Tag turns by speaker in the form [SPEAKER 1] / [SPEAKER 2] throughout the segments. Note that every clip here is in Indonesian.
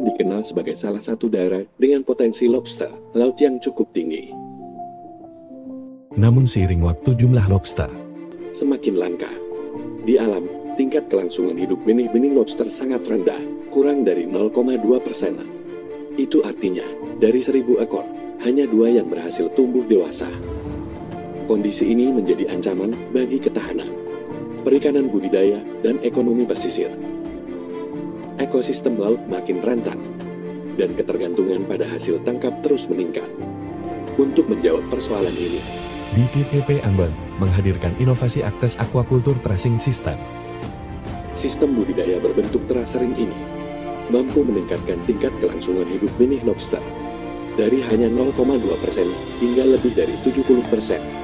[SPEAKER 1] Ambon dikenal sebagai salah satu daerah dengan potensi lobster laut yang cukup tinggi. Namun seiring waktu jumlah lobster semakin langka. Di alam, tingkat kelangsungan hidup benih-benih lobster sangat rendah, kurang dari 0,2%. Itu artinya, dari 1.000 ekor, hanya 2 yang berhasil tumbuh dewasa. Kondisi ini menjadi ancaman bagi ketahanan perikanan budidaya dan ekonomi pesisir. Ekosistem laut makin rentan, dan ketergantungan pada hasil tangkap terus meningkat. Untuk menjawab persoalan ini, BPPT Ambon menghadirkan inovasi Actes Aquaculture Tracing System. Sistem budidaya berbentuk terasering ini mampu meningkatkan tingkat kelangsungan hidup benih lobster dari hanya 0,2% hingga lebih dari 70%.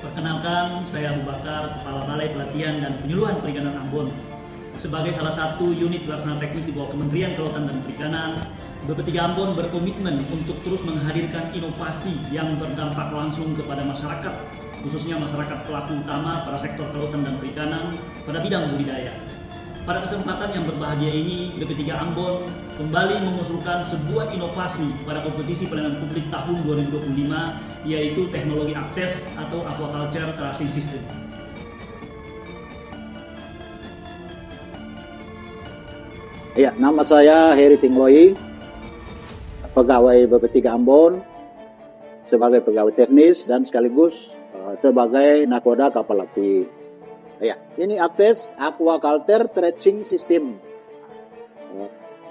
[SPEAKER 2] Perkenalkan, saya Abu Bakar, Kepala Balai Pelatihan dan Penyuluhan Perikanan Ambon. Sebagai salah satu unit pelaksana teknis di bawah Kementerian Kelautan dan Perikanan, BP3 Ambon berkomitmen untuk terus menghadirkan inovasi yang berdampak langsung kepada masyarakat, khususnya masyarakat pelaku utama pada sektor kelautan dan perikanan pada bidang budidaya. Pada kesempatan yang berbahagia ini, BP3 Ambon kembali mengusulkan sebuah inovasi pada kompetisi pelayanan publik tahun 2025, yaitu teknologi Actes atau Aquaculture Tracing System.
[SPEAKER 3] Ya, nama saya Heri Tingloy, pegawai BP3 Ambon, sebagai pegawai teknis dan sekaligus sebagai nakoda kapal latih. Ya, ini Actes Aquaculture Tracing System.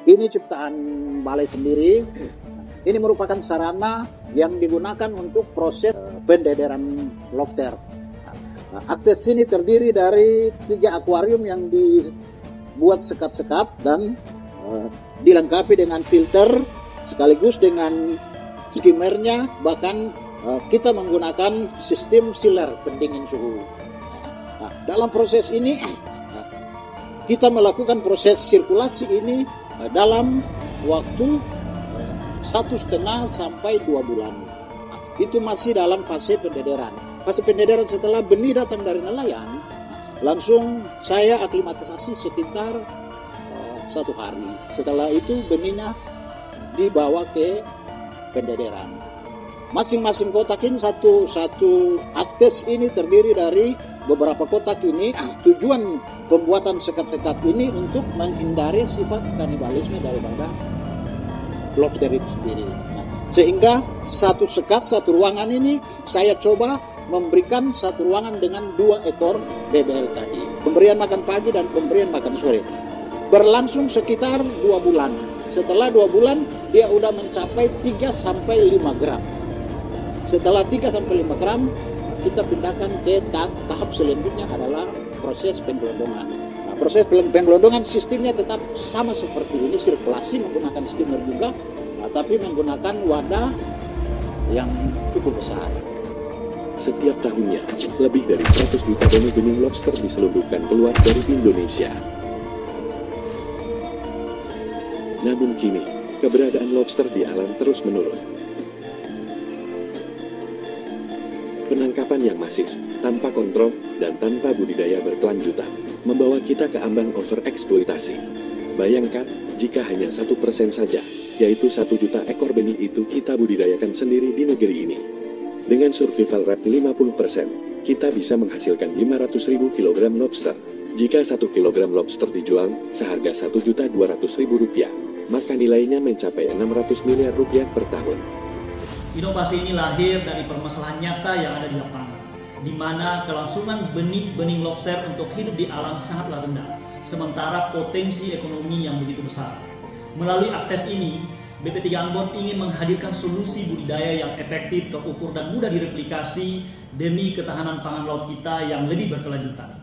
[SPEAKER 3] Ini ciptaan balai sendiri. Ini merupakan sarana yang digunakan untuk proses pendederan lobster. Actes ini terdiri dari 3 akuarium yang dibuat sekat-sekat dan dilengkapi dengan filter sekaligus dengan skimmernya, bahkan kita menggunakan sistem chiller pendingin suhu. Nah, dalam proses ini kita melakukan proses sirkulasi ini dalam waktu 1,5 sampai 2 bulan. Itu masih dalam fase pendederan. Fase pendederan setelah benih datang dari nelayan, langsung saya aklimatisasi sekitar 1 hari. Setelah itu benihnya dibawa ke pendederan. Masing-masing kotak ini satu Actes ini terdiri dari beberapa kotak ini. Tujuan pembuatan sekat-sekat ini untuk menghindari sifat kanibalisme daripada lobster itu sendiri. Nah, sehingga satu sekat, satu ruangan ini saya coba memberikan satu ruangan dengan 2 ekor BBL tadi. Pemberian makan pagi dan pemberian makan sore. Berlangsung sekitar 2 bulan. Setelah 2 bulan dia udah mencapai 3 sampai 5 gram. Setelah 3 sampai 5 gram, kita pindahkan ke tahap selanjutnya adalah proses penggelondongan. Nah, proses penggelondongan sistemnya tetap sama seperti ini, sirkulasi menggunakan skimmer juga, tapi menggunakan wadah yang cukup besar.
[SPEAKER 1] Setiap tahunnya, lebih dari 100 juta benih-benih lobster diselundupkan keluar dari Indonesia. Namun kini, keberadaan lobster di alam terus menurun. Penangkapan yang masif, tanpa kontrol, dan tanpa budidaya berkelanjutan, membawa kita ke ambang overeksploitasi. Bayangkan, jika hanya 1% saja, yaitu 1 juta ekor benih itu kita budidayakan sendiri di negeri ini. Dengan survival rate 50%, kita bisa menghasilkan 500.000 kg lobster. Jika 1 kg lobster dijual seharga Rp1.200.000, maka nilainya mencapai 600 miliar rupiah per tahun.
[SPEAKER 2] Inovasi ini lahir dari permasalahan nyata yang ada di lapangan, di mana kelangsungan benih-benih lobster untuk hidup di alam sangatlah rendah, sementara potensi ekonomi yang begitu besar. Melalui Actes ini, BP3 Ambon ingin menghadirkan solusi budidaya yang efektif, terukur, dan mudah direplikasi demi ketahanan pangan laut kita yang lebih berkelanjutan.